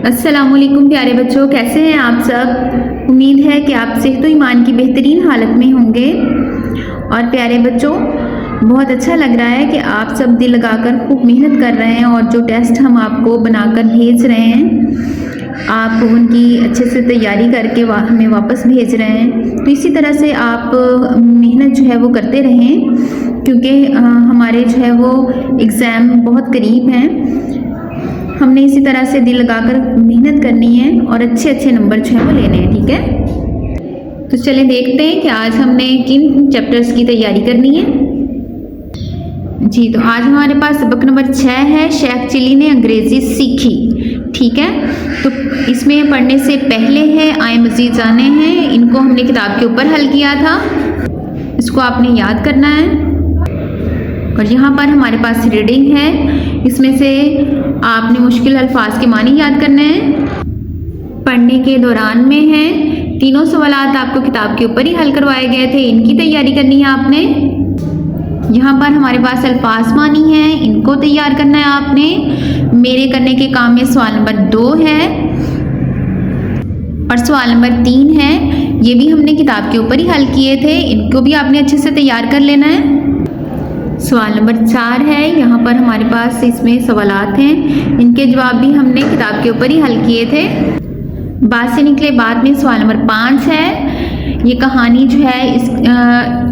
अस्सलामुअलैकुम प्यारे बच्चों, कैसे हैं आप सब। उम्मीद है कि आप सेहत व ईमान की बेहतरीन हालत में होंगे। और प्यारे बच्चों, बहुत अच्छा लग रहा है कि आप सब दिल लगाकर खूब मेहनत कर रहे हैं और जो टेस्ट हम आपको बनाकर भेज रहे हैं आप उनकी अच्छे से तैयारी करके हमें वापस भेज रहे हैं। तो इसी तरह से आप मेहनत जो है वो करते रहें, क्योंकि हमारे जो है वो एग्ज़ाम बहुत करीब हैं। हमने इसी तरह से दिल लगाकर मेहनत करनी है और अच्छे अच्छे नंबर जो है वो लेने हैं, ठीक है। तो चलें देखते हैं कि आज हमने किन चैप्टर्स की तैयारी करनी है। जी, तो आज हमारे पास सबक नंबर 6 है, शेख चिली ने अंग्रेज़ी सीखी। ठीक है, तो इसमें पढ़ने से पहले है आए मज़ीद जाने हैं। इनको हमने किताब के ऊपर हल किया था, इसको आपने याद करना है। और यहाँ पर हमारे पास रीडिंग है, इसमें से आपने मुश्किल अल्फाज के मानी याद करने हैं। पढ़ने के दौरान में है, तीनों सवालात आपको किताब के ऊपर ही हल करवाए गए थे, इनकी तैयारी करनी है आपने। यहाँ पर हमारे पास अल्फाज मानी है, इनको तैयार करना है आपने। मेरे करने के काम में सवाल नंबर 2 है और सवाल नंबर 3 है, ये भी हमने किताब के ऊपर ही हल किए थे, इनको भी आपने अच्छे से तैयार कर लेना है। सवाल नंबर 4 है, यहाँ पर हमारे पास इसमें सवालात हैं, इनके जवाब भी हमने किताब के ऊपर ही हल किए थे। बात से निकले बाद में सवाल नंबर 5 है, ये कहानी जो है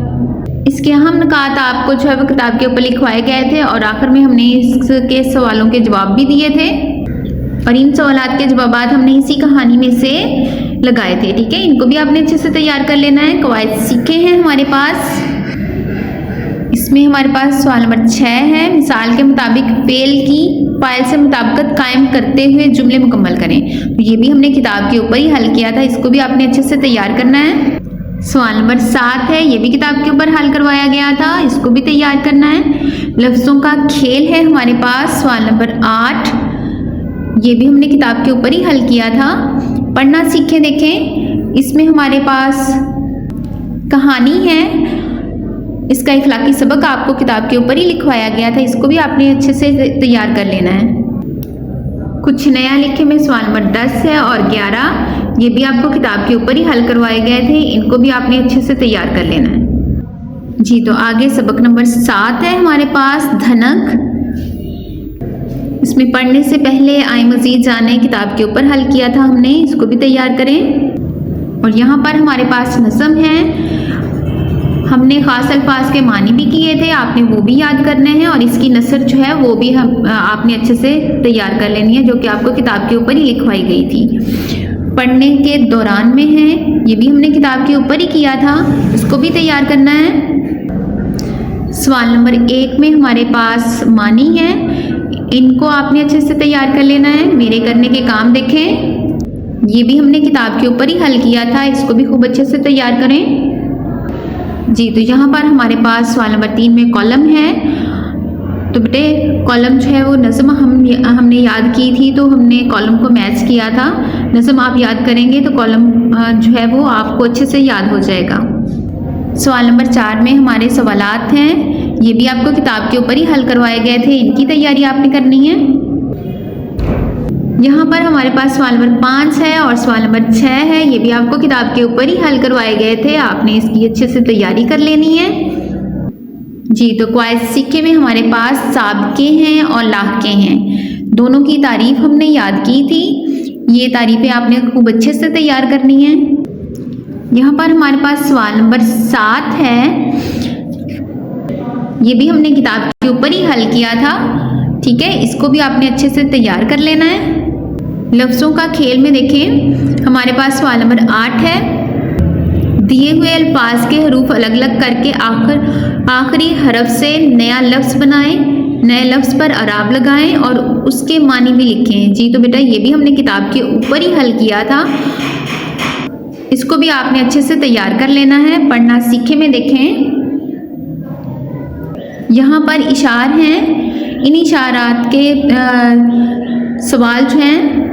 इसके अहम नुकात आपको जो है वो किताब के ऊपर लिखवाए गए थे और आखिर में हमने इसके सवालों के जवाब भी दिए थे और इन सवालात के जवाब हमने इसी कहानी में से लगाए थे। ठीक है, इनको भी आपने अच्छे से तैयार कर लेना है। कवायद सीखे हैं हमारे पास, इसमें हमारे पास सवाल नंबर 6 है, मिसाल के मुताबिक फेल की फाइल से मुताबिकत कायम करते हुए जुमले मुकम्मल करें। तो ये भी हमने किताब के ऊपर ही हल किया था, इसको भी आपने अच्छे से तैयार करना है। सवाल नंबर 7 है, ये भी किताब के ऊपर हल करवाया गया था, इसको भी तैयार करना है। लफ्ज़ों का खेल है हमारे पास, सवाल नंबर 8, ये भी हमने किताब के ऊपर ही हल किया था। पढ़ना सीखें, देखें, इसमें हमारे पास कहानी है, इसका इखलाकी सबक आपको किताब के ऊपर ही लिखवाया गया था, इसको भी आपने अच्छे से तैयार कर लेना है। कुछ नया लिखे में सवाल नंबर 10 है और 11, ये भी आपको किताब के ऊपर ही हल करवाए गए थे, इनको भी आपने अच्छे से तैयार कर लेना है। जी, तो आगे सबक नंबर 7 है हमारे पास, धनक। इसमें पढ़ने से पहले आए मज़ीद जाने किताब के ऊपर हल किया था हमने, इसको भी तैयार करें। और यहाँ पर हमारे पास नज़म है, हमने ख़ास अल्फाज के मानी भी किए थे, आपने वो भी याद करने हैं और इसकी नसर जो है वो भी आपने अच्छे से तैयार कर लेनी है, जो कि आपको किताब के ऊपर ही लिखवाई गई थी। पढ़ने के दौरान में है, ये भी हमने किताब के ऊपर ही किया था, इसको भी तैयार करना है। सवाल नंबर 1 में हमारे पास मानी है, इनको आपने अच्छे से तैयार कर लेना है। मेरे करने के काम देखें, ये भी हमने किताब के ऊपर ही हल किया था, इसको भी खूब अच्छे से तैयार करें। जी, तो यहाँ पर हमारे पास सवाल नंबर 3 में कॉलम है, तो बेटे कॉलम जो है वो नज़म हमने याद की थी, तो हमने कॉलम को मैच किया था। नज़म आप याद करेंगे तो कॉलम जो है वो आपको अच्छे से याद हो जाएगा। सवाल नंबर 4 में हमारे सवालात हैं, ये भी आपको किताब के ऊपर ही हल करवाए गए थे, इनकी तैयारी आपने करनी है। यहाँ पर हमारे पास सवाल नंबर 5 है और सवाल नंबर 6 है, ये भी आपको किताब के ऊपर ही हल करवाए गए थे, आपने इसकी अच्छे से तैयारी कर लेनी है। जी, तो कवायद सीखे में हमारे पास साबके हैं और लाहके हैं, दोनों की तारीफ हमने याद की थी, ये तारीफें आपने खूब अच्छे से तैयार करनी है। यहाँ पर हमारे पास सवाल नंबर 7 है, ये भी हमने किताब के ऊपर ही हल किया था, ठीक है, इसको भी आपने अच्छे से तैयार कर लेना है। लफ्ज़ों का खेल में देखें, हमारे पास सवाल नंबर 8 है, दिए हुए अल्फाज के हरूफ अलग अलग करके आखिरी हरफ से नया लफ्ज़ बनाएं, नए लफ्ज़ पर अराब लगाएं और उसके मानी भी लिखें। जी, तो बेटा ये भी हमने किताब के ऊपर ही हल किया था, इसको भी आपने अच्छे से तैयार कर लेना है। पढ़ना सीखे में देखें, यहाँ पर इशार हैं, इन इशारात के सवाल जो हैं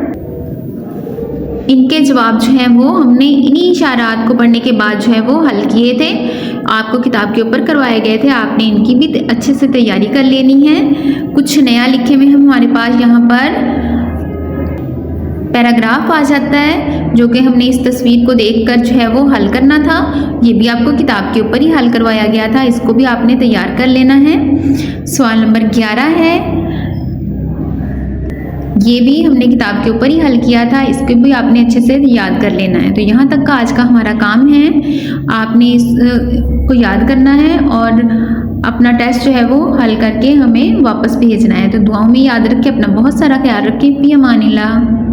इनके जवाब जो हैं वो हमने इन्हीं इशारात को पढ़ने के बाद जो है वो हल किए थे, आपको किताब के ऊपर करवाए गए थे, आपने इनकी भी अच्छे से तैयारी कर लेनी है। कुछ नया लिखे में हमारे पास यहाँ पर पैराग्राफ आ जाता है जो कि हमने इस तस्वीर को देखकर जो है वो हल करना था। ये भी आपको किताब के ऊपर ही हल करवाया गया था, इसको भी आपने तैयार कर लेना है। सवाल नंबर 11 है, ये भी हमने किताब के ऊपर ही हल किया था, इसको भी आपने अच्छे से याद कर लेना है। तो यहाँ तक का आज का हमारा काम है, आपने इसको याद करना है और अपना टेस्ट जो है वो हल करके हमें वापस भेजना है। तो दुआओं में याद रखें, अपना बहुत सारा ख्याल रखें। फी अमानिल्लाह।